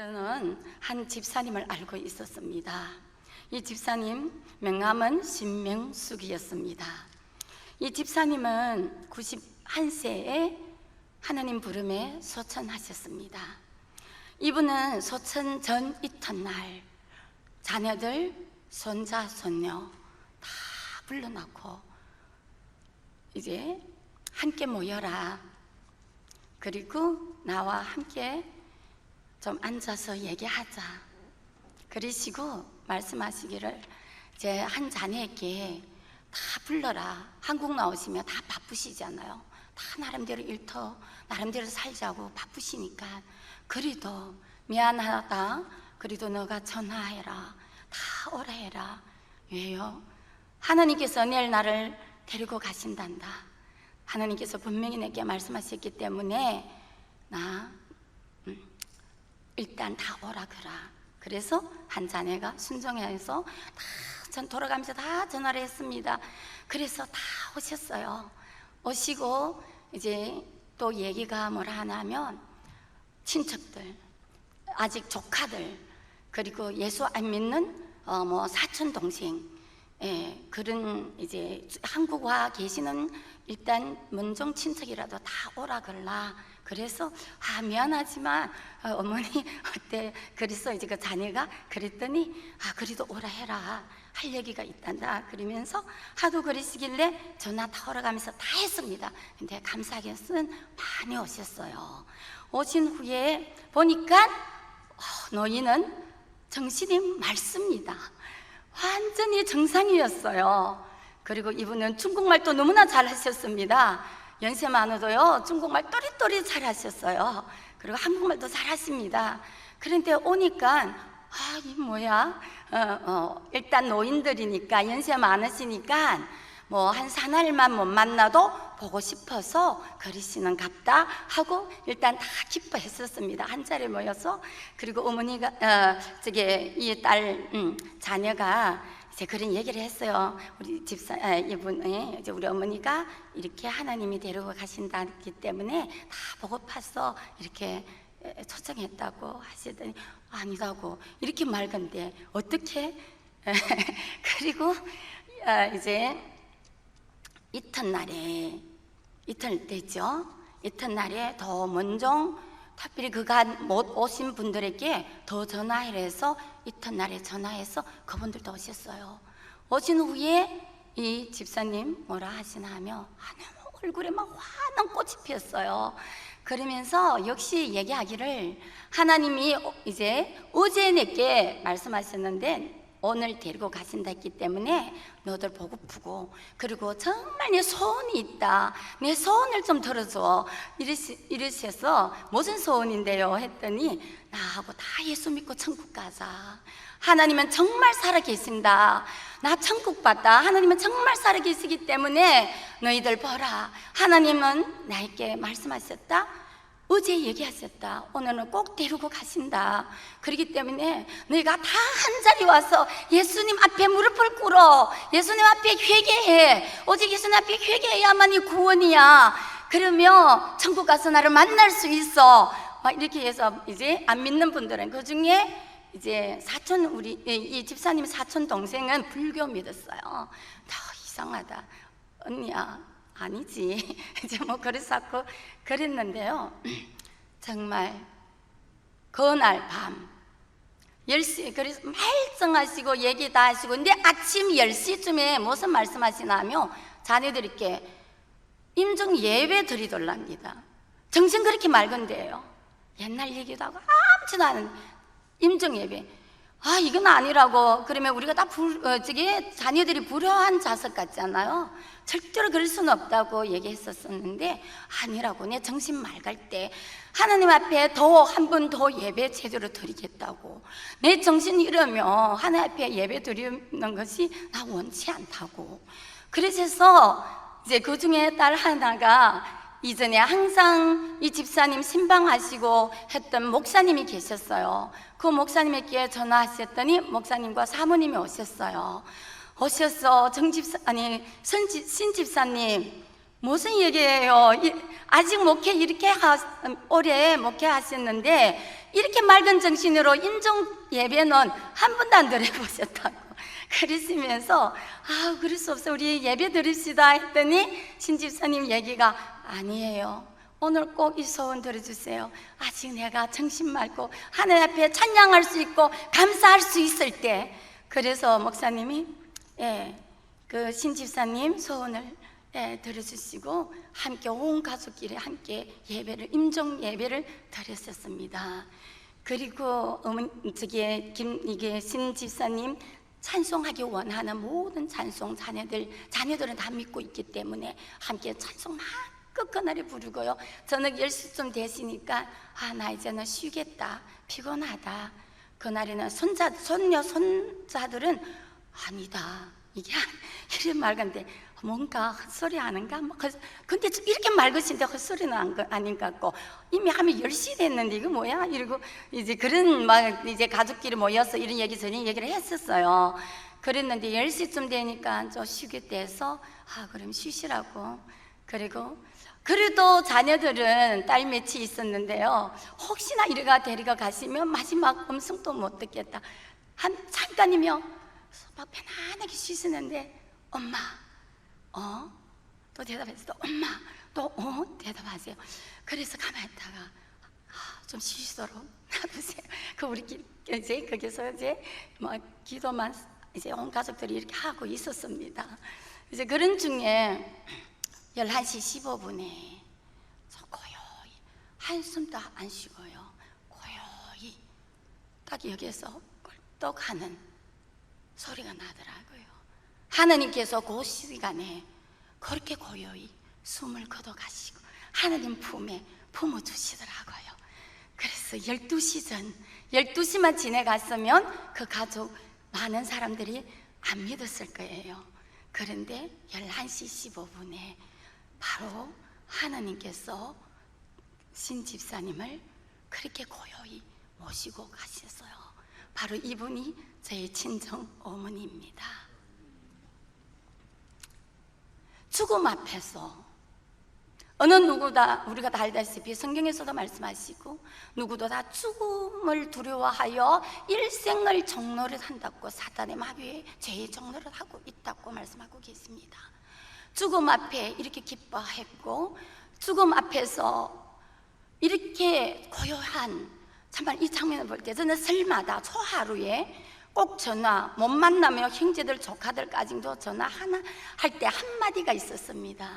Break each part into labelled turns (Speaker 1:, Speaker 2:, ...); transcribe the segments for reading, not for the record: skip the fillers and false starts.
Speaker 1: 저는 한 집사님을 알고 있었습니다. 이 집사님 명함은 신명숙이었습니다. 이 집사님은 91세에 하나님 부름에 소천하셨습니다. 이분은 소천 전 이튿날 자녀들, 손자, 손녀 다 불러놓고 이제 함께 모여라. 그리고 나와 함께 좀 앉아서 얘기하자. 그러시고 말씀하시기를 제 한 자녀에게 다 불러라. 한국 나오시면 다 바쁘시잖아요. 다 나름대로 일터 나름대로 살자고 바쁘시니까 그래도 미안하다. 그래도 너가 전화해라. 다 오라 해라. 왜요? 하나님께서 내일 나를 데리고 가신단다. 하나님께서 분명히 내게 말씀하셨기 때문에 나 일단 다 오라 그라. 그래서 한 자네가 순종해서 다 전 돌아가면서 다 전화를 했습니다. 그래서 다 오셨어요. 오시고 이제 또 얘기가 뭐라 하냐면 친척들, 아직 조카들, 그리고 예수 안 믿는 뭐 사촌 동생, 그런 이제 한국 와 계시는 일단 문종 친척이라도 다 오라 그러라. 그래서 미안하지만 어머니 어때? 그래서 이제 그 자녀가 그랬더니 그래도 오라 해라. 할 얘기가 있단다. 그러면서 하도 그러시길래 전화 다 오라가면서 다 했습니다. 근데 감사하게는 많이 오셨어요. 오신 후에 보니까 너희는 정신이 맑습니다. 완전히 정상이었어요. 그리고 이분은 중국말도 너무나 잘하셨습니다. 연세 많아도요 중국말 또리또리 잘하셨어요. 그리고 한국말도 잘하십니다. 그런데 오니까 이 뭐야 일단 노인들이니까 연세 많으시니까 뭐 한 사날만 못 만나도 보고 싶어서 그러시는 갑다 하고 일단 다 기뻐했었습니다. 한 자리에 모여서. 그리고 어머니가 이 딸 자녀가 이제 그런 얘기를 했어요. 우리 집사 이분이 이제 우리 어머니가 이렇게 하나님이 데리고 가신다기 때문에 다 보고파서 이렇게 초청했다고 하시더니 아니다고 이렇게 맑은데 어떻게 그리고 이제 이튿날에 이틀 됐죠. 이튿날에 더 먼저 특별히 그가 못 오신 분들에게 더 전화해서 이튿날에 전화해서 그분들도 오셨어요. 오신 후에 이 집사님 뭐라 하시나 하며 얼굴에 막 환한 꽃이 피었어요. 그러면서 역시 얘기하기를 하나님이 이제 어제 내게 말씀하셨는데 오늘 데리고 가신다 했기 때문에 너들 보고프고 그리고 정말 내 소원이 있다. 내 소원을 좀 들어줘. 이러셔서 무슨 소원인데요? 했더니 나하고 다 예수 믿고 천국 가자. 하나님은 정말 살아계신다. 나 천국 봤다. 하나님은 정말 살아계시기 때문에 너희들 보라. 하나님은 나에게 말씀하셨다. 어제 얘기하셨다. 오늘은 꼭 데리고 가신다. 그렇기 때문에 너희가 다 한 자리 와서 예수님 앞에 무릎을 꿇어. 예수님 앞에 회개해. 오직 예수님 앞에 회개해야만이 구원이야. 그러면 천국 가서 나를 만날 수 있어. 막 이렇게 해서 이제 안 믿는 분들은 그 중에 이제 이 집사님 사촌 동생은 불교 믿었어요. 더 이상하다. 언니야. 아니지. 이제 뭐 그래서 그랬는데요. 정말 그날 밤 10시 그래서 말썽하시고 얘기 다 하시고 근데 아침 10시쯤에 무슨 말씀하시냐면 자녀들께 임종 예배 드리돌랍니다. 정신 그렇게 맑은데요. 옛날 얘기도 하고 아무지도 않은 임종 예배. 이건 아니라고. 그러면 우리가 다 자녀들이 불효한 자석 같잖아요. 절대로 그럴 수는 없다고 얘기했었는데 아니라고. 내 정신 맑을 때 하나님 앞에 한 번 더 예배 제대로 드리겠다고. 내 정신이 이러면 하나님 앞에 예배 드리는 것이 나 원치 않다고. 그래서 이제 그 중에 딸 하나가 이전에 항상 이 집사님 신방하시고 했던 목사님이 계셨어요. 그 목사님에게 전화하셨더니 목사님과 사모님이 오셨어요. 오셔서 신집사님 무슨 얘기예요? 아직 목회 이렇게 오래 목회하셨는데 이렇게 맑은 정신으로 인종 예배는 한 번도 안 드려보셨다고 그러시면서 그럴 수 없어, 우리 예배 드립시다 했더니 신집사님 얘기가 아니에요, 오늘 꼭 이 소원 들어주세요. 아직 내가 정신 맑고 하늘 앞에 찬양할 수 있고 감사할 수 있을 때. 그래서 목사님이 그 신집사님 소원을 들어주시고 함께 온 가족끼리 함께 예배를, 임종 예배를 드렸었습니다. 그리고 이게 신집사님 찬송하기 원하는 모든 찬송 자녀들은 다 믿고 있기 때문에 함께 찬송 끝까지 부르고요. 저녁 10시쯤 되시니까 나 이제는 쉬겠다, 피곤하다. 그날에는 손녀 손자들은 아니다, 이게 이런 맑은데 뭔가 헛소리 하는가? 근데 이렇게 맑으신데 헛소리는 아닌 것 같고, 이미 하면 10시 됐는데 이거 뭐야? 이러고 이제 그런 이제 가족끼리 모여서 이런 얘기 저런 얘기를 했었어요. 그랬는데 10시쯤 되니까 좀 쉬겠대서 그럼 쉬시라고. 그래도 자녀들은 딸 몇이 있었는데요, 혹시나 이래가 데리고 가시면 마지막 음성도 못 듣겠다, 잠깐이면 막 편안하게 쉬시는데 엄마 또 대답했어. 엄마 또 대답하세요. 그래서 가만히 있다가 좀 쉬시도록 놔두세요. 우리끼리 이제 거기서 이제 기도만 이제 온 가족들이 이렇게 하고 있었습니다. 이제 그런 중에 11시 15분에 저 고요히 한숨도 안 쉬고요, 고요히 딱 여기에서 꿀떡하는 소리가 나더라고요. 하나님께서 그 시간에 그렇게 고요히 숨을 거둬가시고 하나님 품에 품어주시더라고요. 그래서 12시 전, 12시만 지나갔으면 그 가족 많은 사람들이 안 믿었을 거예요. 그런데 11시 15분에 바로 하나님께서 신집사님을 그렇게 고요히 모시고 가셨어요. 바로 이분이 저의 친정 어머니입니다. 죽음 앞에서 어느 누구다, 우리가 다 알다시피 성경에서도 말씀하시고 누구도 다 죽음을 두려워하여 일생을 종노릇 한다고, 사단의 마귀의 죄의 종노릇 하고 있다고 말씀하고 계십니다. 죽음 앞에 이렇게 기뻐했고, 죽음 앞에서 이렇게 고요한, 정말 이 장면을 볼 때 저는 설마다 초하루에 꼭 전화, 못 만나면 형제들 조카들까지도 전화 하나 할 때 한마디가 있었습니다.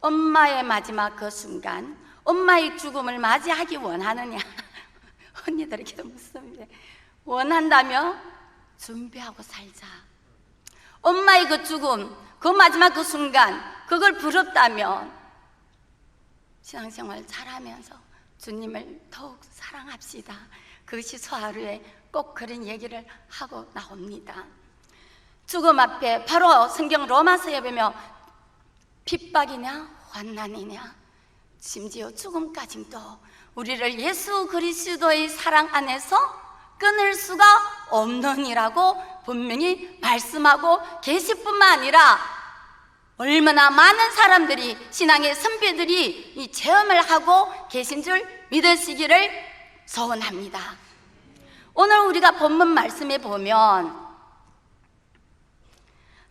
Speaker 1: 엄마의 마지막 그 순간, 엄마의 죽음을 맞이하기 원하느냐? 언니들에게도 묻습니다. 원한다면 준비하고 살자. 엄마의 그 죽음, 그 마지막 그 순간, 그걸 부럽다면 신앙생활 잘하면서 주님을 더욱 사랑합시다. 그것이 소하루에 꼭 그런 얘기를 하고 나옵니다. 죽음 앞에 바로 성경 로마서에 보면 핍박이냐 환난이냐, 심지어 죽음까지도 우리를 예수 그리스도의 사랑 안에서 끊을 수가 없느니라고 분명히 말씀하고 계실 뿐만 아니라 얼마나 많은 사람들이, 신앙의 선배들이 이 체험을 하고 계신 줄 믿으시기를 소원합니다. 오늘 우리가 본문 말씀에 보면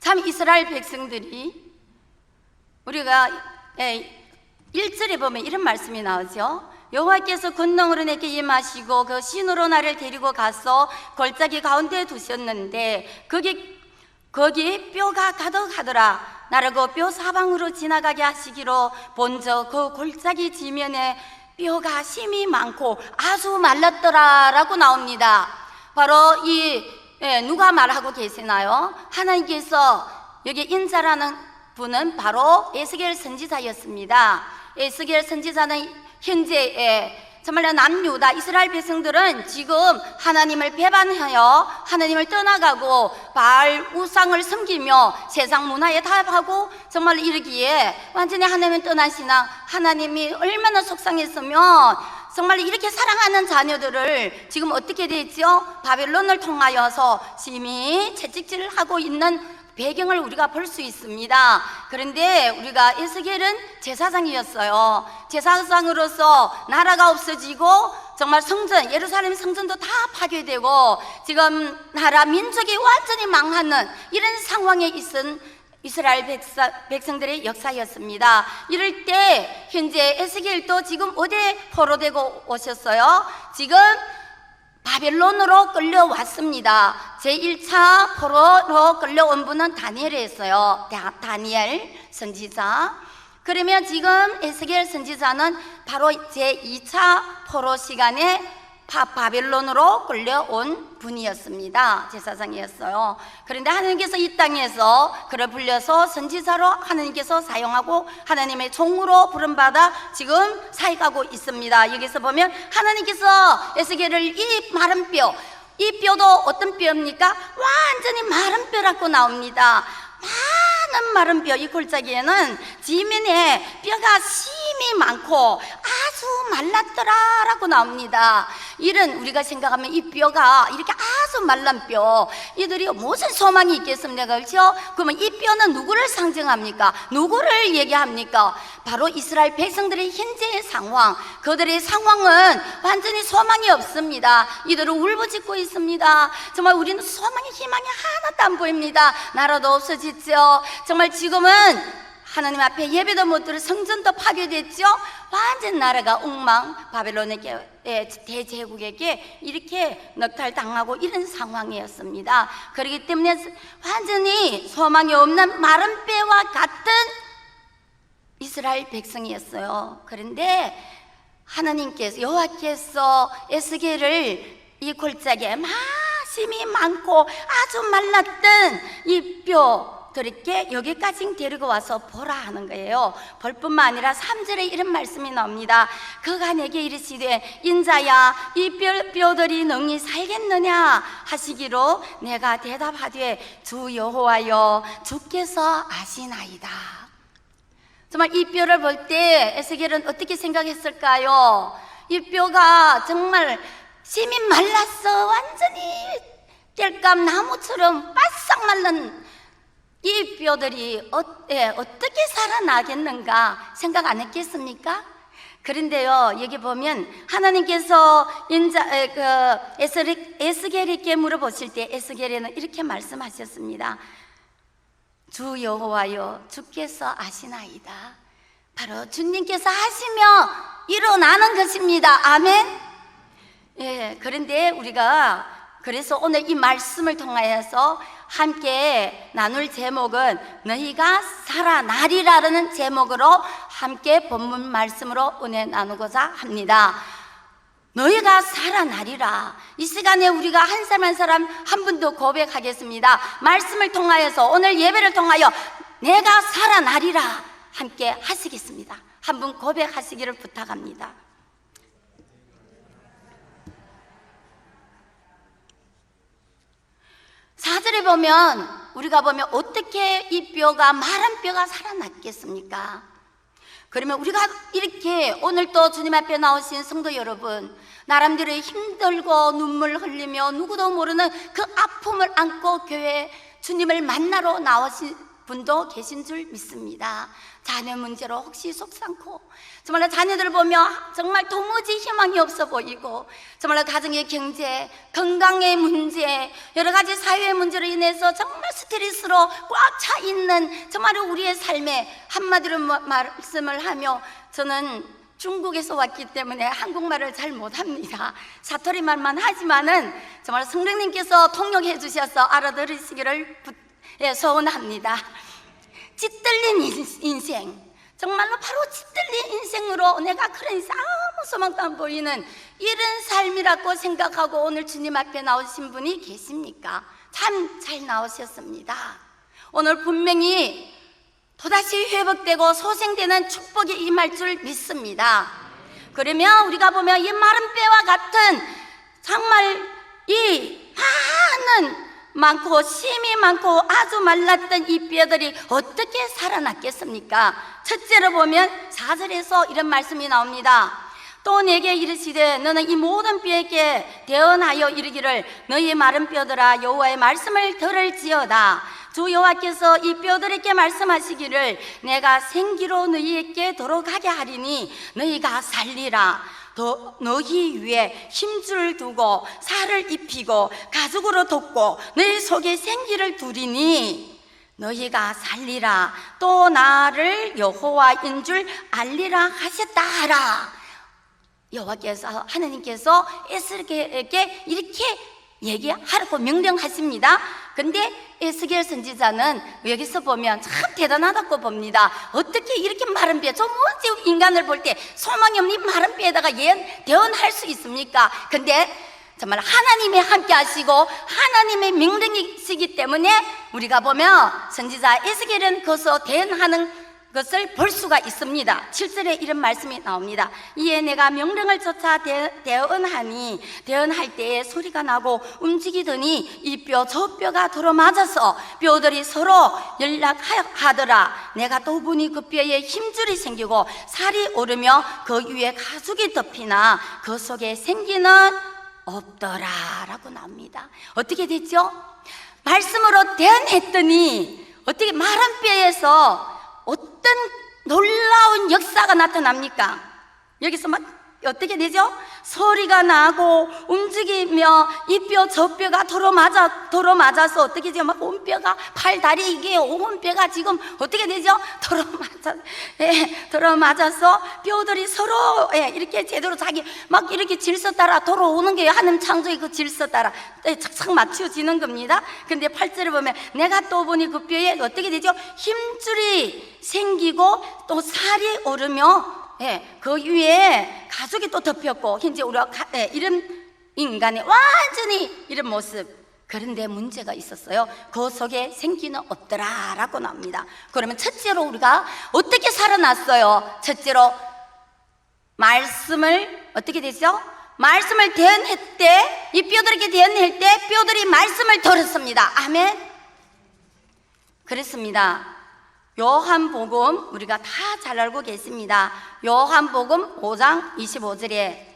Speaker 1: 참 이스라엘 백성들이, 우리가 1절에 보면 이런 말씀이 나오죠. 여호와께서 권능으로 내게 임하시고 그 신으로 나를 데리고 가서 골짜기 가운데 두셨는데 거기 뼈가 가득하더라. 나를 그 뼈 사방으로 지나가게 하시기로 본저 그 골짜기 지면에 뼈가 심이 많고 아주 말랐더라라고 나옵니다. 바로 누가 말하고 계시나요? 하나님께서 여기 인자라는 분은 바로 에스겔 선지자였습니다. 에스겔 선지자는 현재 정말 남유다 이스라엘 백성들은 지금 하나님을 배반하여 하나님을 떠나가고 바알 우상을 섬기며 세상 문화에 타협하고 정말 이러기에 완전히 하나님을 떠난 신앙, 하나님이 얼마나 속상했으면 정말 이렇게 사랑하는 자녀들을 지금 어떻게 되죠? 바벨론을 통하여서 심히 채찍질을 하고 있는 배경을 우리가 볼 수 있습니다. 그런데 우리가 에스겔은 제사장이었어요. 제사장으로서 나라가 없어지고 정말 성전, 예루살렘 성전도 다 파괴되고 지금 나라 민족이 완전히 망하는 이런 상황에 있은 이스라엘 백성들의 역사였습니다. 이럴 때 현재 에스겔도 지금 어디에 포로되고 오셨어요? 지금 바벨론으로 끌려왔습니다. 제1차 포로로 끌려온 분은 다니엘이었어요. 다니엘 선지자. 그러면 지금 에스겔 선지자는 바로 제2차 포로 시간에 바벨론으로 끌려온 분이었습니다. 제사장이었어요. 그런데 하나님께서 이 땅에서 그를 불려서 선지자로 하나님께서 사용하고 하나님의 종으로 부름받아 지금 사역하고 있습니다. 여기서 보면 하나님께서 에스겔을 이 마른 뼈, 이 뼈도 어떤 뼈입니까? 완전히 마른 뼈라고 나옵니다. 많은 마른 뼈, 이 골짜기에는 지면에 뼈가 심이 많고 아주 말랐더라라고 나옵니다. 이런 우리가 생각하면 이 뼈가 이렇게 아주 말란 뼈, 이들이 무슨 소망이 있겠습니까? 그렇죠? 그러면 이 뼈는 누구를 상징합니까? 누구를 얘기합니까? 바로 이스라엘 백성들의 현재의 상황, 그들의 상황은 완전히 소망이 없습니다. 이들은 울부짖고 있습니다. 정말 우리는 소망이, 희망이 하나도 안 보입니다. 나라도 없어졌죠. 정말 지금은 하나님 앞에 예배도 못 드려 성전도 파괴됐죠. 완전 나라가 엉망, 바벨론에게, 대제국에게 이렇게 넉탈당하고 이런 상황이었습니다. 그렇기 때문에 완전히 소망이 없는 마른 뼈와 같은 이스라엘 백성이었어요. 그런데 하나님께서, 여호와께서 에스겔을 이 골짜기에 심이 많고 아주 말랐던 이 뼈들에게 여기까지 데리고 와서 보라 하는 거예요. 볼 뿐만 아니라 3절에 이런 말씀이 나옵니다. 그가 내게 이르시되 인자야 이 뼈들이 능히 살겠느냐 하시기로 내가 대답하되 주 여호와여 주께서 아시나이다. 정말 이 뼈를 볼 때 에스겔은 어떻게 생각했을까요? 이 뼈가 정말 심이 말랐어. 완전히 땔감 나무처럼 바싹 말른 이 뼈들이 어떻게 살아나겠는가 생각 안 했겠습니까? 그런데요, 여기 보면 하나님께서 에스겔에게 물어보실 때 에스겔에는 이렇게 말씀하셨습니다. 주 여호와여 주께서 아시나이다. 바로 주님께서 하시며 일어나는 것입니다. 아멘. 예, 그런데 우리가 그래서 오늘 이 말씀을 통하여서 함께 나눌 제목은 너희가 살아나리라는 제목으로 함께 본문 말씀으로 은혜 나누고자 합니다. 너희가 살아나리라. 이 시간에 우리가 한 사람 한 사람 한 분도 고백하겠습니다. 말씀을 통하여서 오늘 예배를 통하여 내가 살아나리라 함께 하시겠습니다. 한 분 고백하시기를 부탁합니다. 사절에 보면 우리가 보면 어떻게 이 뼈가 마른 뼈가 살아났겠습니까? 그러면 우리가 이렇게 오늘 또 주님 앞에 나오신 성도 여러분, 나름대로 힘들고 눈물 흘리며 누구도 모르는 그 아픔을 안고 교회에 주님을 만나러 나오신 분도 계신 줄 믿습니다. 자녀 문제로 혹시 속상고, 정말 자녀들 보며 정말 도무지 희망이 없어 보이고, 정말 가정의 경제, 건강의 문제, 여러 가지 사회의 문제로 인해서 정말 스트레스로 꽉 차 있는 정말 우리의 삶에 한마디로 말씀을 하며, 저는 중국에서 왔기 때문에 한국말을 잘 못합니다. 사투리 말만 하지만은 정말 성령님께서 통역해 주셔서 알아들으시기를 소원합니다. 찌들린 인생, 정말로 바로 찌들린 인생으로 내가 그런 인생 아무 소망도 안 보이는 이런 삶이라고 생각하고 오늘 주님 앞에 나오신 분이 계십니까? 참 잘 나오셨습니다. 오늘 분명히 또다시 회복되고 소생되는 축복이 임할 줄 믿습니다. 그러면 우리가 보면 이 마른 뼈와 같은 정말 이 많고 심이 많고 아주 말랐던 이 뼈들이 어떻게 살아났겠습니까? 첫째로 보면 4절에서 이런 말씀이 나옵니다. 또 내게 이르시되 너는 이 모든 뼈에게 대언하여 이르기를 너희 마른 뼈들아 여호와의 말씀을 들을지어다. 주 여호와께서 이 뼈들에게 말씀하시기를 내가 생기로 너희에게 돌아가게 하리니 너희가 살리라. 또 너희 위에 힘줄을 두고 살을 입히고 가죽으로 덮고 너희 속에 생기를 두리니 너희가 살리라. 또 나를 여호와인 줄 알리라 하셨다 하라. 여호와께서, 하나님께서 에스겔에게 이렇게 얘기하라고 명령하십니다. 근데 에스겔 선지자는 여기서 보면 참 대단하다고 봅니다. 어떻게 이렇게 마른 뼈, 저 먼지 인간을 볼 때 소망이 없는 마른 뼈에다가 대언할 수 있습니까? 근데 정말 하나님이 함께 하시고 하나님의 명령이시기 때문에 우리가 보면 선지자 에스겔은 거기서 대언하는 것을 볼 수가 있습니다. 7절에 이런 말씀이 나옵니다. 이에 내가 명령을 쫓아 대언할 때에 소리가 나고 움직이더니 이 뼈 저 뼈가 들어맞아서 뼈들이 서로 연락하더라. 내가 또 보니 그 뼈에 힘줄이 생기고 살이 오르며 그 위에 가죽이 덮이나 그 속에 생기는 없더라 라고 나옵니다. 어떻게 됐죠? 말씀으로 대언했더니 어떻게 마른 뼈에서 어떤 놀라운 역사가 나타납니까? 여기서 막 어떻게 되죠? 소리가 나고 움직이며 이 뼈 저 뼈가 들어맞아서 어떻게 되죠? 막 온 뼈가 팔 다리 이게 온 뼈가 지금 어떻게 되죠? 들어맞아서 뼈들이 서로 이렇게 제대로 자기 막 이렇게 질서 따라 돌아오는 게 하나님 창조의 그 질서 따라 착착 맞춰지는 겁니다. 근데 8절을 보면 내가 또 보니 그 뼈에 어떻게 되죠? 힘줄이 생기고 또 살이 오르며 그 위에 가죽이 또 덮였고 현재 우리가 이런 인간의 완전히 이런 모습. 그런데 문제가 있었어요. 그 속에 생기는 없더라 라고 나옵니다. 그러면 첫째로 우리가 어떻게 살아났어요? 첫째로 말씀을 어떻게 되죠? 말씀을 대언할 때, 이 뼈들에게 대언할 때 뼈들이 말씀을 들었습니다. 아멘. 그렇습니다. 요한복음 우리가 다 잘 알고 계십니다. 요한복음 5장 25절에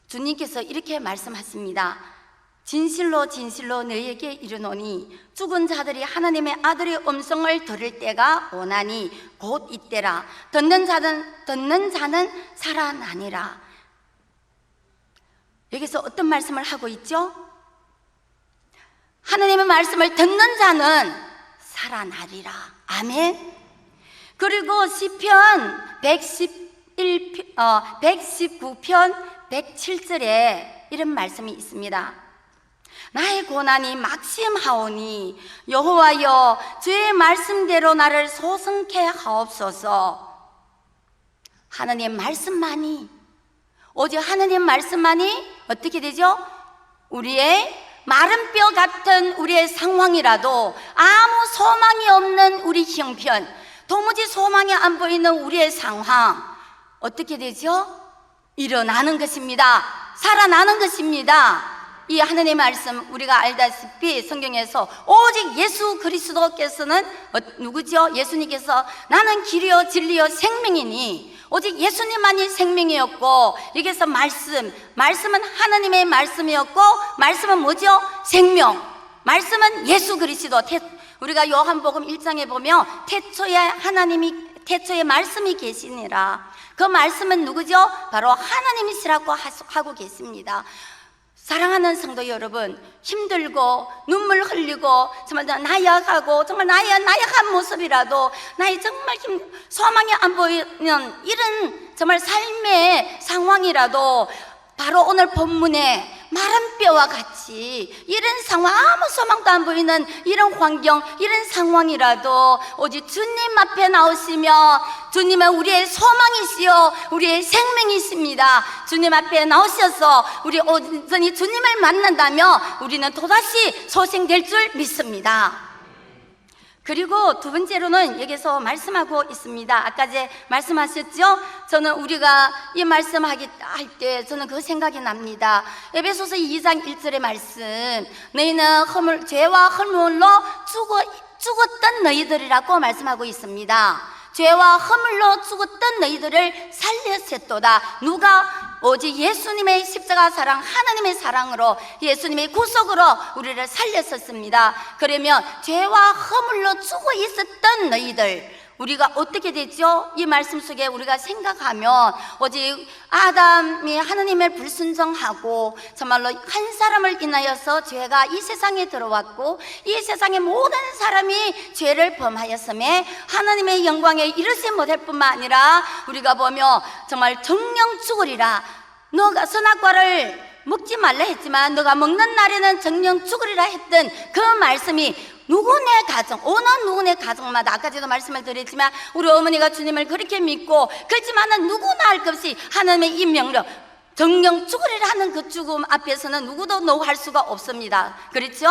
Speaker 1: 주님께서 이렇게 말씀하십니다. 진실로 진실로 너희에게 이르노니 죽은 자들이 하나님의 아들의 음성을 들을 때가 오나니 곧 이때라. 듣는 자는 살아나니라. 여기서 어떤 말씀을 하고 있죠? 하나님의 말씀을 듣는 자는 살아나리라. 아멘. 그리고 시편 119편 107절에 이런 말씀이 있습니다. 나의 고난이 막심하오니 여호와여 주의 말씀대로 나를 소성케 하옵소서. 하나님 말씀만이, 오직 하나님 말씀만이 어떻게 되죠? 우리의 마른 뼈 같은 우리의 상황이라도, 아무 소망이 없는 우리 형편, 도무지 소망이 안 보이는 우리의 상황, 어떻게 되죠? 일어나는 것입니다. 살아나는 것입니다. 이 하나님의 말씀 우리가 알다시피 성경에서 오직 예수 그리스도께서는 누구죠? 예수님께서 나는 길이요 진리요 생명이니 오직 예수님만이 생명이었고, 여기서 말씀은 하나님의 말씀이었고, 말씀은 뭐죠? 생명. 말씀은 예수 그리스도. 우리가 요한복음 1장에 보면 태초에 말씀이 계시니라. 그 말씀은 누구죠? 바로 하나님이시라고 하고 계십니다. 사랑하는 성도 여러분, 힘들고 눈물 흘리고 정말 나약하고 정말 나약한 모습이라도 나의 정말 소망이 안 보이는 이런 정말 삶의 상황이라도 바로 오늘 본문에 마른 뼈와 같이 이런 상황, 아무 소망도 안 보이는 이런 환경, 이런 상황이라도 오직 주님 앞에 나오시며, 주님은 우리의 소망이시요 우리의 생명이십니다. 주님 앞에 나오셔서 우리 온전히 주님을 만난다면 우리는 또다시 소생될 줄 믿습니다. 그리고 두 번째로는 여기서 말씀하고 있습니다. 아까 말씀하셨죠? 저는 우리가 이 말씀할 때 저는 그 생각이 납니다. 에베소서 2장 1절의 말씀, 너희는 죄와 허물로 죽었던 너희들이라고 말씀하고 있습니다. 죄와 허물로 죽었던 너희들을 살렸었도다. 누가 오직 예수님의 십자가 사랑, 하나님의 사랑으로, 예수님의 구속으로 우리를 살렸었습니다. 그러면 죄와 허물로 죽어 있었던 너희들, 우리가 어떻게 되죠? 이 말씀 속에 우리가 생각하면 오직 아담이 하나님을 불순종하고 정말로 한 사람을 인하여서 죄가 이 세상에 들어왔고, 이 세상의 모든 사람이 죄를 범하였음에 하나님의 영광에 이르지 못할 뿐만 아니라, 우리가 보며 정말 정령 죽으리라, 너가 선악과를 먹지 말라 했지만 너가 먹는 날에는 정령 죽으리라 했던 그 말씀이 누구네 가정, 어느 누구네 가정마다, 아까도 말씀을 드렸지만 우리 어머니가 주님을 그렇게 믿고, 그렇지만은 누구나 할 것 없이 하나님의 이 명령, 정령 죽으리라 하는 그 죽음 앞에서는 누구도 노할 수가 없습니다. 그렇죠?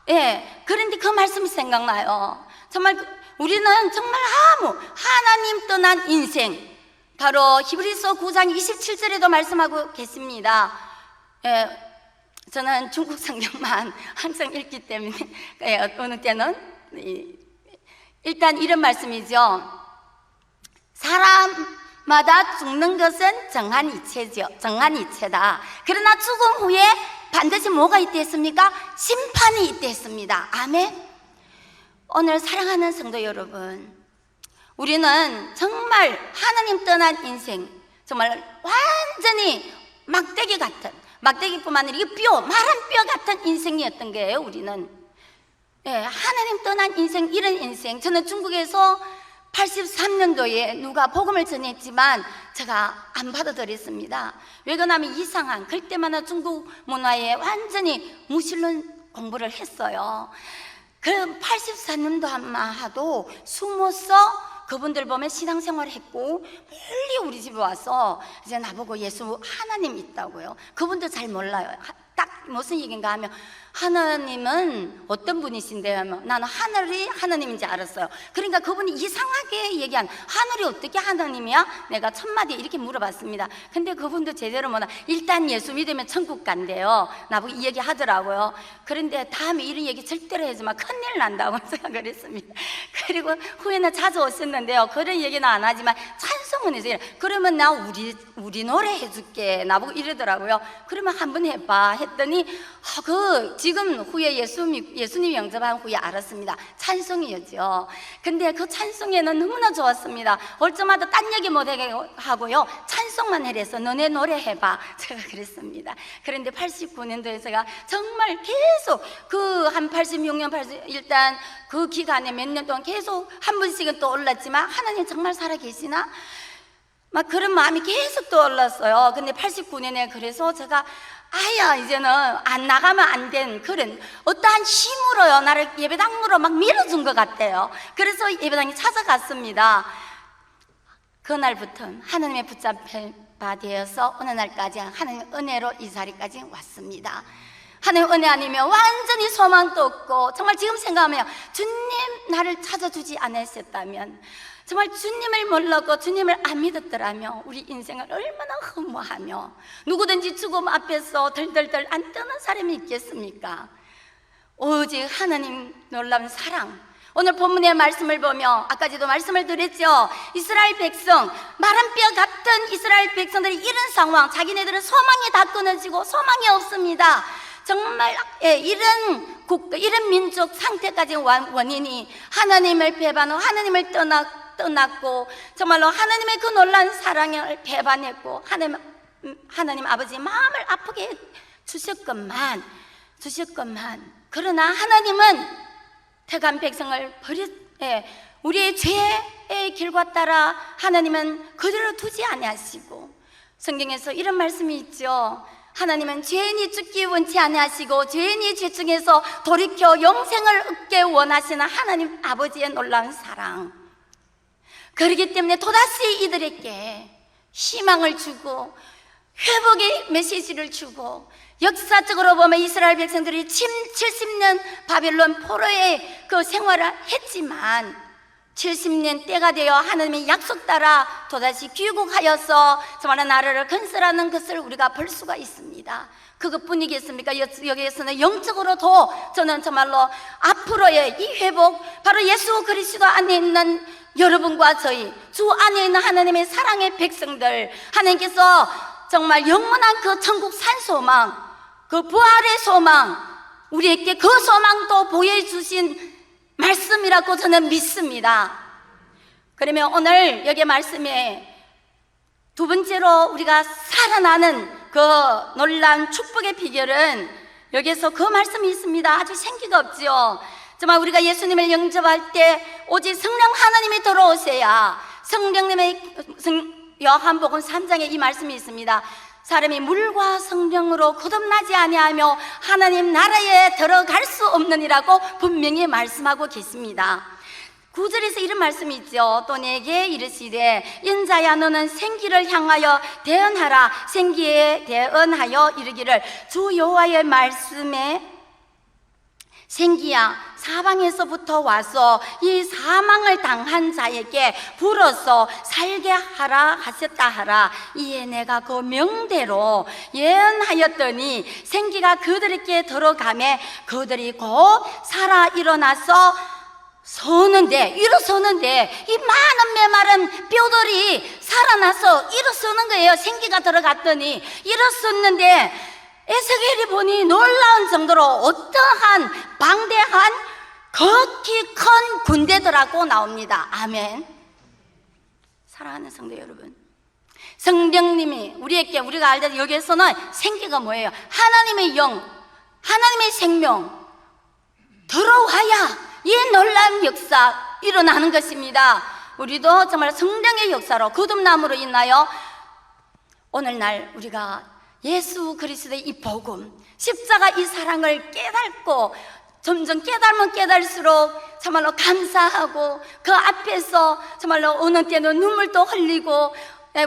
Speaker 1: 예. 그런데 그 말씀이 생각나요. 정말 우리는 정말 하나님 떠난 인생, 바로 히브리서 9장 27절에도 말씀하고 계십니다. 예. 저는 중국 성경만 항상 읽기 때문에 어느 때는 일단 이런 말씀이죠. 사람마다 죽는 것은 정한 이체죠. 정한 이체다. 그러나 죽음 후에 반드시 뭐가 있다 했습니까? 심판이 있다 했습니다. 아멘. 오늘 사랑하는 성도 여러분, 우리는 정말 하나님 떠난 인생, 정말 완전히 막대기 같은, 막대기뿐만 아니라 이 뼈, 마른 뼈 같은 인생이었던 거예요. 우리는 하나님 떠난 인생, 이런 인생. 저는 중국에서 83년도에 누가 복음을 전했지만 제가 안 받아들였습니다. 왜 그러냐면 이상한, 그때마다 중국 문화에 완전히 무신론 공부를 했어요. 그 84년도 한마하도 숨어서 그분들 보면 신앙생활을 했고, 멀리 우리 집에 와서 이제 나보고 예수 하나님 있다고요. 그분도 잘 몰라요. 딱 무슨 얘기인가 하면, 하나님은 어떤 분이신데 하면 나는 하늘이 하나님인지 알았어요. 그러니까 그분이 이상하게 얘기한, 하늘이 어떻게 하나님이야? 내가 첫마디 이렇게 물어봤습니다. 근데 그분도 제대로 뭐라, 일단 예수 믿으면 천국 간대요. 나보고 이 얘기 하더라고요. 그런데 다음에 이런 얘기 절대로 하지 마, 큰일 난다고 생각을 했습니다. 그리고 후에는 자주 오셨는데요, 그런 얘기는 안 하지만 찬송은 해서, 그러면 나 우리 노래 해줄게 나보고 이러더라고요. 그러면 한번 해봐 했더니 지금 후에 예수님 영접한 후에 알았습니다. 찬송이었죠. 근데 그 찬송에는 너무나 좋았습니다. 올 때마다 딴 얘기 못하게 하고요, 찬송만 해서 너네 노래 해봐 제가 그랬습니다. 그런데 89년도에 제가 정말 계속 그 한 86년, 일단 그 기간에 몇 년 동안 계속 한 번씩은 또 올랐지만, 하나님 정말 살아계시나? 막 그런 마음이 계속 떠올랐어요. 근데 89년에 그래서 제가 이제는 안 나가면 안 된 그런 어떠한 힘으로요, 나를 예배당으로 막 밀어준 것 같아요. 그래서 예배당에 찾아갔습니다. 그날부터 하나님의 붙잡힌 바 되어서 어느 날까지 하나님의 은혜로 이 자리까지 왔습니다. 하나님 은혜 아니면 완전히 소망도 없고, 정말 지금 생각하면 주님 나를 찾아주지 않으셨다면, 정말 주님을 몰랐고 주님을 안 믿었더라면 우리 인생을 얼마나 허무하며, 누구든지 죽음 앞에서 덜덜덜 안 떠는 사람이 있겠습니까? 오직 하나님 놀라운 사랑. 오늘 본문의 말씀을 보며 아까도 말씀을 드렸죠. 이스라엘 백성, 마른 뼈 같은 이스라엘 백성들이 이런 상황, 자기네들은 소망이 다 끊어지고 소망이 없습니다. 정말 이런 국가, 이런 민족 상태까지 원인이 하나님을 배반하고 하나님을 떠났고, 정말로 하나님의 그 놀라운 사랑을 배반했고, 하나님 아버지의 마음을 아프게 주셨건만, 그러나 하나님은 택한 백성을 우리의 죄의 길과 따라 하나님은 그대로 두지 아니하시고, 성경에서 이런 말씀이 있죠. 하나님은 죄인이 죽기 원치 아니하시고 죄인이 죄 중에서 돌이켜 영생을 얻게 원하시는 하나님 아버지의 놀라운 사랑. 그렇기 때문에 또다시 이들에게 희망을 주고 회복의 메시지를 주고, 역사적으로 보면 이스라엘 백성들이 70년 바벨론 포로의 그 생활을 했지만 70년 때가 되어 하나님의 약속 따라 또다시 귀국하여서 정말 나라를 건설하는 것을 우리가 볼 수가 있습니다. 그것뿐이겠습니까? 여기에서는 영적으로도 저는 정말로 앞으로의 이 회복, 바로 예수 그리스도 안에 있는 여러분과 저희, 주 안에 있는 하나님의 사랑의 백성들, 하나님께서 정말 영원한 그 천국 산 소망, 그 부활의 소망, 우리에게 그 소망도 보여주신 말씀이라고 저는 믿습니다. 그러면 오늘 여기 말씀에 두 번째로 우리가 살아나는 그 놀라운 축복의 비결은 여기서 그 말씀이 있습니다. 아주 생기가 없지요. 정말 우리가 예수님을 영접할 때 오직 성령 하나님이 들어오셔야, 성령님의 요한복음 3장에 이 말씀이 있습니다. 사람이 물과 성령으로 거듭나지 아니하며 하나님 나라에 들어갈 수 없느니라고 분명히 말씀하고 계십니다. 9절에서 이런 말씀이 있죠. 또 내게 이르시되 인자야 너는 생기를 향하여 대언하라. 생기에 대언하여 이르기를 주 여호와의 말씀에 생기야 사방에서부터 와서 이 사망을 당한 자에게 불어서 살게 하라 하셨다 하라. 이에 내가 그 명대로 예언하였더니 생기가 그들에게 들어가매 그들이 곧 살아 일어나서 일어서는데 이 많은 메마른 뼈들이 살아나서 일어서는 거예요. 생기가 들어갔더니 일어섰는데 에스겔이 보니 놀라운 정도로 어떠한 방대한 극히 큰 군대들하고 나옵니다. 아멘. 사랑하는 성도 여러분, 성령님이 우리가 알다시피 여기에서는 생기가 뭐예요? 하나님의 영, 하나님의 생명 들어와야 이 놀라운 역사 일어나는 것입니다. 우리도 정말 성령의 역사로 거듭남으로 인하여 오늘날 우리가 예수 그리스도의 이 복음, 십자가 이 사랑을 깨닫고 점점 깨달으면 깨달을수록 정말로 감사하고 그 앞에서 정말로 어느 때는 눈물도 흘리고,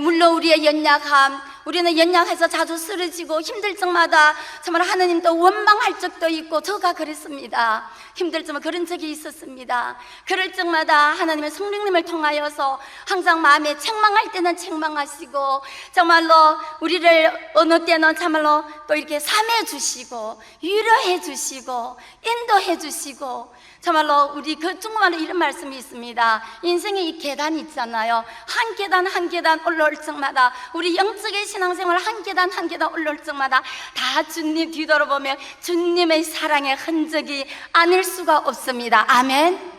Speaker 1: 물론 우리의 연약함, 우리는 연약해서 자주 쓰러지고 힘들 적마다 정말 하나님도 원망할 적도 있고, 저가 그랬습니다. 힘들 적마다 그런 적이 있었습니다. 그럴 적마다 하나님의 성령님을 통하여서 항상 마음에 책망할 때는 책망하시고, 정말로 우리를 어느 때는 정말로 또 이렇게 삼해 주시고 위로해 주시고 인도해 주시고, 정말로 우리 그 중국말로 이런 말씀이 있습니다. 인생의 이 계단이 있잖아요. 한 계단 한 계단 올라올 적마다, 우리 영적의 신앙생활 한 계단 한 계단 올라올 적마다 다 주님 뒤돌아보면 주님의 사랑의 흔적이 아닐 수가 없습니다. 아멘.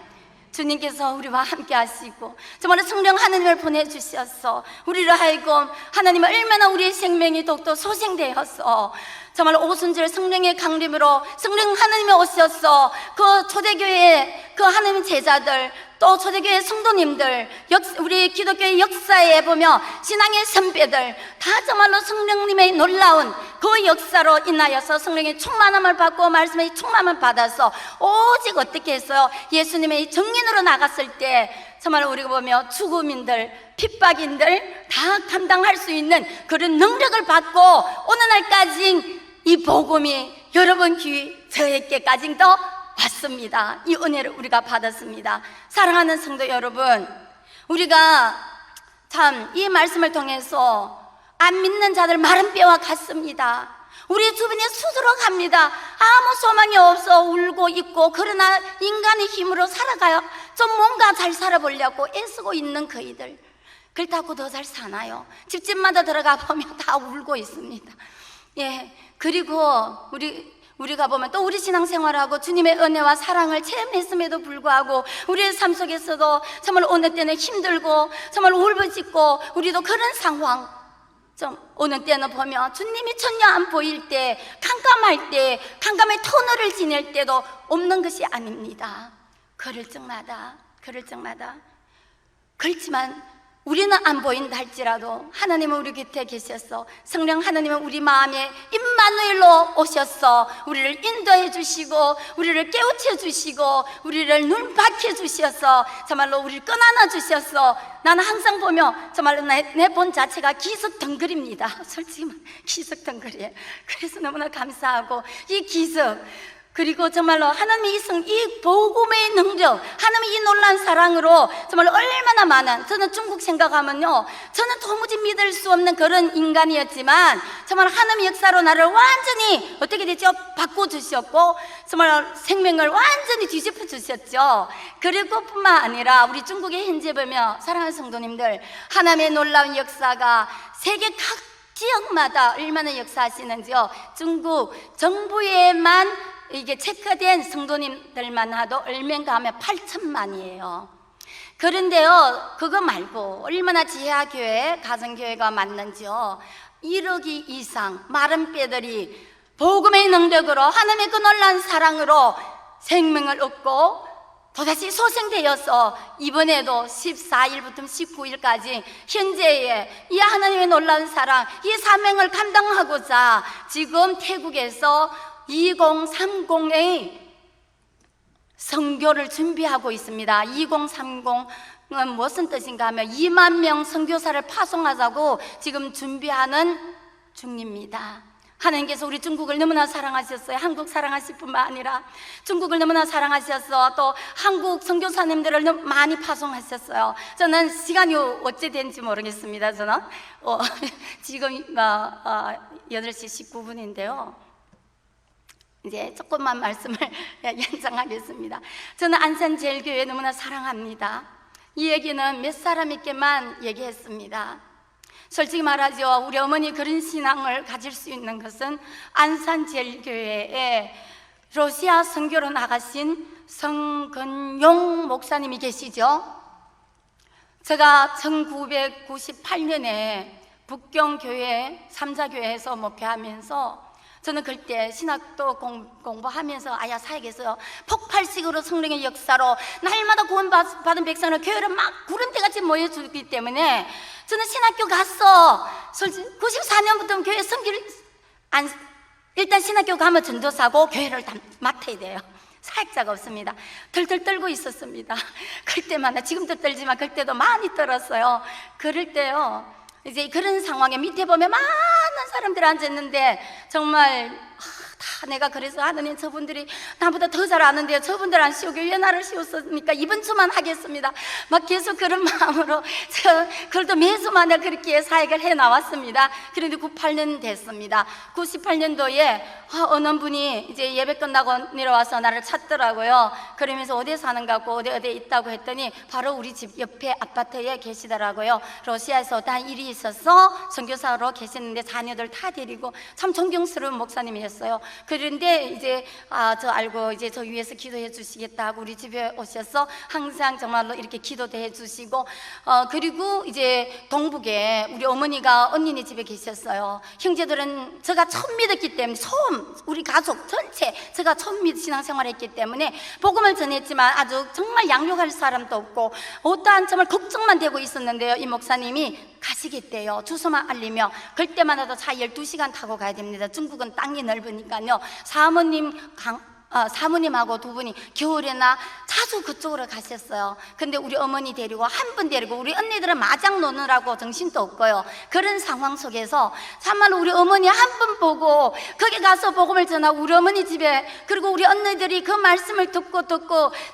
Speaker 1: 주님께서 우리와 함께 하시고 정말 성령 하나님을 보내주셔서 우리를 하여금 하나님 얼마나 우리의 생명이 더욱더 소생되어서 정말 오순절 성령의 강림으로 성령 하나님이 오셔서 그 초대교회 그 하나님의 제자들, 또 초대교회 성도님들, 우리 기독교의 역사에 보면 신앙의 선배들 다 정말로 성령님의 놀라운 그 역사로 인하여서 성령의 충만함을 받고 말씀의 충만함을 받아서 오직 어떻게 했어요? 예수님의 정인으로 나갔을 때 정말 우리가 보면 죽음인들, 핍박인들 다 감당할 수 있는 그런 능력을 받고 오늘날까지 이 복음이 여러분 귀 저에게까지도 왔습니다. 이 은혜를 우리가 받았습니다. 사랑하는 성도 여러분, 우리가 참 이 말씀을 통해서 안 믿는 자들 마른 뼈와 같습니다. 우리 주변에 수두룩합니다. 아무 소망이 없어 울고 있고, 그러나 인간의 힘으로 살아가요. 좀 뭔가 잘 살아보려고 애쓰고 있는 그이들, 그렇다고 더 잘 사나요? 집집마다 들어가 보면 다 울고 있습니다. 예, 그리고 우리가 보면 또 우리 신앙생활하고 주님의 은혜와 사랑을 체험했음에도 불구하고 우리의 삶 속에서도 정말 어느 때는 힘들고 정말 울부짖고, 우리도 그런 상황, 좀 어느 때는 보면 주님이 전혀 안 보일 때, 깜깜할 때, 깜깜의 터널을 지낼 때도 없는 것이 아닙니다. 그럴 적마다 그렇지만 우리는 안 보인다 할지라도 하나님은 우리 곁에 계셔서, 성령 하나님은 우리 마음에 임마누엘로 오셔서 우리를 인도해 주시고 우리를 깨우쳐 주시고 우리를 눈 밝혀 주셔서 정말로 우리를 꺼안아 주셔서, 나는 항상 보면 정말로 내 본 자체가 기석덩그립니다. 솔직히 기석덩그리에요. 그래서 너무나 감사하고 이 기석, 그리고 정말로 하나님의 이 복음의 능력, 하나님의 이 놀라운 사랑으로 정말로 얼마나 많은, 저는 중국 생각하면요, 저는 도무지 믿을 수 없는 그런 인간이었지만 정말 하나님의 역사로 나를 완전히 어떻게 됐죠? 바꿔주셨고 정말 생명을 완전히 뒤집어 주셨죠. 그리고 뿐만 아니라 우리 중국의 현재 보면 사랑하는 성도님들, 하나님의 놀라운 역사가 세계 지역마다 얼마나 역사하시는지요. 중국 정부에만 이게 체크된 성도님들만 하도 얼마인가 하면 8천만이에요. 그런데요, 그거 말고 얼마나 지하교회, 가정교회가 많는지요. 1억 이상 마른 뼈들이 복음의 능력으로 하나님의 그 놀라운 사랑으로 생명을 얻고 또다시 소생되어서 이번에도 14일부터 19일까지 현재의 이 하나님의 놀라운 사랑, 이 사명을 감당하고자 지금 태국에서 2030의 선교를 준비하고 있습니다. 2030은 무슨 뜻인가 하면 2만 명 선교사를 파송하자고 지금 준비하는 중입니다. 하나님께서 우리 중국을 너무나 사랑하셨어요. 한국 사랑하실 뿐만 아니라 중국을 너무나 사랑하셔서 또 한국 선교사님들을 많이 파송하셨어요. 저는 시간이 어찌 된지 모르겠습니다. 저는 지금 8시 19분인데요 이제 조금만 말씀을 연장하겠습니다. 저는 안산제일교회 너무나 사랑합니다. 이 얘기는 몇 사람에게만 얘기했습니다. 솔직히 말하죠, 우리 어머니 그런 신앙을 가질 수 있는 것은 안산제일교회에 러시아 선교로 나가신 성근용 목사님이 계시죠. 제가 1998년에 북경교회 3자교회에서 목회하면서 저는 그때 신학도 공부하면서 아야 사역에서 폭발식으로 성령의 역사로 날마다 구원받은 백성을 교회를 막 구름대같이 모여주기 때문에 저는 신학교 갔어. 94년부터 교회 섬기를 일단 신학교 가면 전도사고 교회를 다 맡아야 돼요. 사역자가 없습니다. 덜덜 떨고 있었습니다. 그때마다 지금도 떨지만 그때도 많이 떨었어요. 그럴 때요 이제 그런 상황에 밑에 보면 많은 사람들이 앉았는데 정말 다 내가 그래서 하느님 저분들이 나보다 더 잘 아는데요 저분들 안 씌우고 왜 나를 씌웠으니까 이번 주만 하겠습니다 막 계속 그런 마음으로 그래도 매주마다 그렇게 사역을 해 나왔습니다. 그런데 98년 됐습니다. 98년도에 어느 분이 이제 예배 끝나고 내려와서 나를 찾더라고요. 그러면서 어디에 사는가 하고 어디에 있다고 했더니 바로 우리 집 옆에 아파트에 계시더라고요. 러시아에서 단 일이 있어서 선교사로 계시는데 자녀들 다 데리고 참 존경스러운 목사님이었어요. 그런데 이제 저 알고 이제 저 위해서 기도해 주시겠다고 우리 집에 오셔서 항상 정말로 이렇게 기도도 해 주시고 그리고 이제 동북에 우리 어머니가 언니네 집에 계셨어요. 형제들은 제가 처음 믿었기 때문에 우리 가족 전체 제가 처음 신앙생활을 했기 때문에 복음을 전했지만 아주 정말 양육할 사람도 없고 어떠한 정말 걱정만 되고 있었는데요 이 목사님이 가시겠대요. 주소만 알리며 그때만 해도 차 12시간 타고 가야 됩니다. 중국은 땅이 넓으니까요. 사모님하고 두 분이 겨울에나 자주 그쪽으로 가셨어요. 근데 우리 어머니 데리고 한 분 데리고 우리 언니들은 마장 노느라고 정신도 없고요. 그런 상황 속에서 참말로 우리 어머니 한 분 보고 거기 가서 복음을 전하고 우리 어머니 집에 그리고 우리 언니들이 그 말씀을 듣고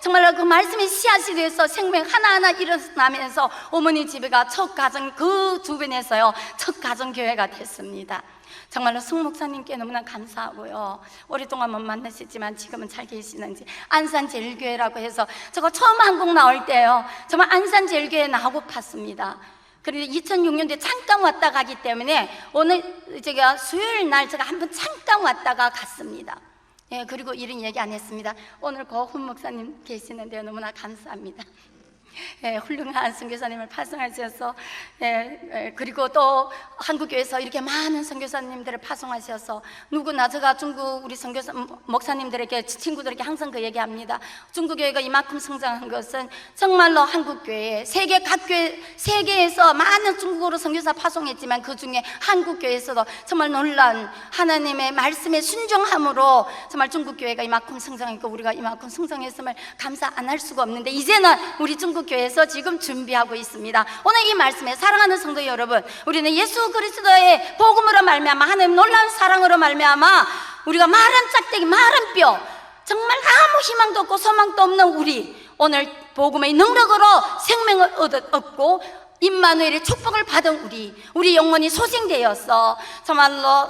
Speaker 1: 정말로 그 말씀이 씨앗이 돼서 생명 하나하나 일어나면서 어머니 집에가 첫 가정 그 주변에서요 첫 가정교회가 됐습니다. 정말로 승 목사님께 너무나 감사하고요. 오랫동안 못 만나셨지만 지금은 잘 계시는지 안산제일교회라고 해서 제가 처음 한국 나올 때요 정말 안산제일교회 나오고 팠습니다. 그런데 2006년도에 잠깐 왔다 가기 때문에 오늘 제가 수요일 날 제가 한번 잠깐 왔다가 갔습니다. 예, 그리고 이런 얘기 안 했습니다. 오늘 고훈 목사님 계시는데요 너무나 감사합니다. 예, 훌륭한 선교사님을 파송하셔서 그리고 또 한국교회에서 이렇게 많은 선교사님들을 파송하셔서 누구나 제가 중국 우리 선교사 목사님들에게 친구들에게 항상 그 얘기합니다. 중국교회가 이만큼 성장한 것은 정말로 한국교회 세계 각 교회 세계에서 많은 중국어로 선교사 파송했지만 그 중에 한국교회에서도 정말 놀란 하나님의 말씀에 순종함으로 정말 중국교회가 이만큼 성장했고 우리가 이만큼 성장했음을 감사 안 할 수가 없는데 이제는 우리 중국교회에서 지금 준비하고 있습니다. 오늘 이 말씀에 사랑하는 성도 여러분, 우리는 예수 그리스도의 복음으로 말미암아 하나님 놀라운 사랑으로 말미암아 우리가 마른 짝대기 마른 뼈 정말 아무 희망도 없고 소망도 없는 우리 오늘 복음의 능력으로 생명을 얻고 임마누엘의 축복을 받은 우리 영혼이 소생되어서 정말로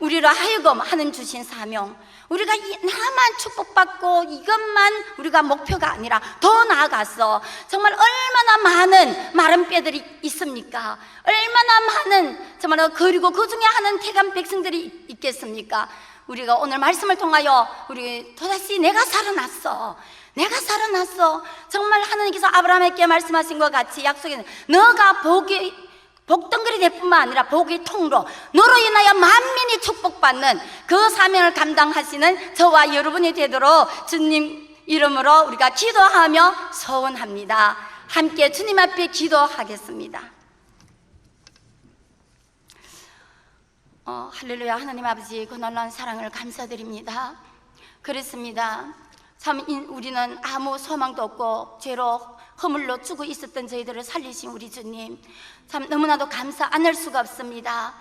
Speaker 1: 우리로 하여금 하나님 주신 사명, 우리가 나만 축복받고 이것만 우리가 목표가 아니라 더 나아가서 정말 얼마나 많은 마른 뼈들이 있습니까? 얼마나 많은 정말 그리고 그 중에 하는 태간 백성들이 있겠습니까? 우리가 오늘 말씀을 통하여 우리 또다시 내가 살아났어, 내가 살아났어. 정말 하나님께서 아브라함에게 말씀하신 것 같이 약속에 너가 복덩거리 될 뿐만 아니라 복의 통로, 너로 인하여 만민이 축복받는 그 사명을 감당하시는 저와 여러분이 되도록 주님 이름으로 우리가 기도하며 소원합니다. 함께 주님 앞에 기도하겠습니다. 할렐루야. 하나님 아버지, 그 놀라운 사랑을 감사드립니다. 그렇습니다. 참 우리는 아무 소망도 없고 죄로 허물로 죽어 있었던 저희들을 살리신 우리 주님, 참 너무나도 감사 안 할 수가 없습니다.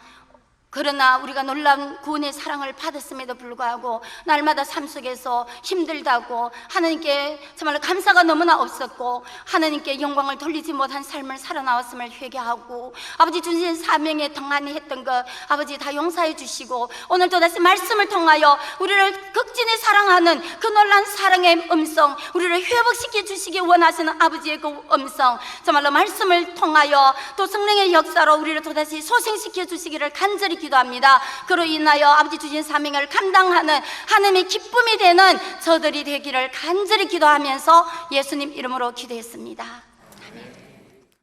Speaker 1: 그러나 우리가 놀라운 구원의 사랑을 받았음에도 불구하고 날마다 삶 속에서 힘들다고 하나님께 정말 감사가 너무나 없었고 하나님께 영광을 돌리지 못한 삶을 살아나왔음을 회개하고 아버지 주신 사명에 동안히 했던 것 아버지 다 용서해 주시고 오늘 또다시 말씀을 통하여 우리를 극진히 사랑하는 그 놀라운 사랑의 음성, 우리를 회복시켜 주시기 원하시는 아버지의 그 음성, 정말로 말씀을 통하여 또 성령의 역사로 우리를 또다시 소생시켜 주시기를 간절히 기도합니다. 그로 인하여 아버지 주신 사명을 감당하는 하나님의 기쁨이 되는 저들이 되기를 간절히 기도하면서 예수님 이름으로 기도했습니다. 아멘.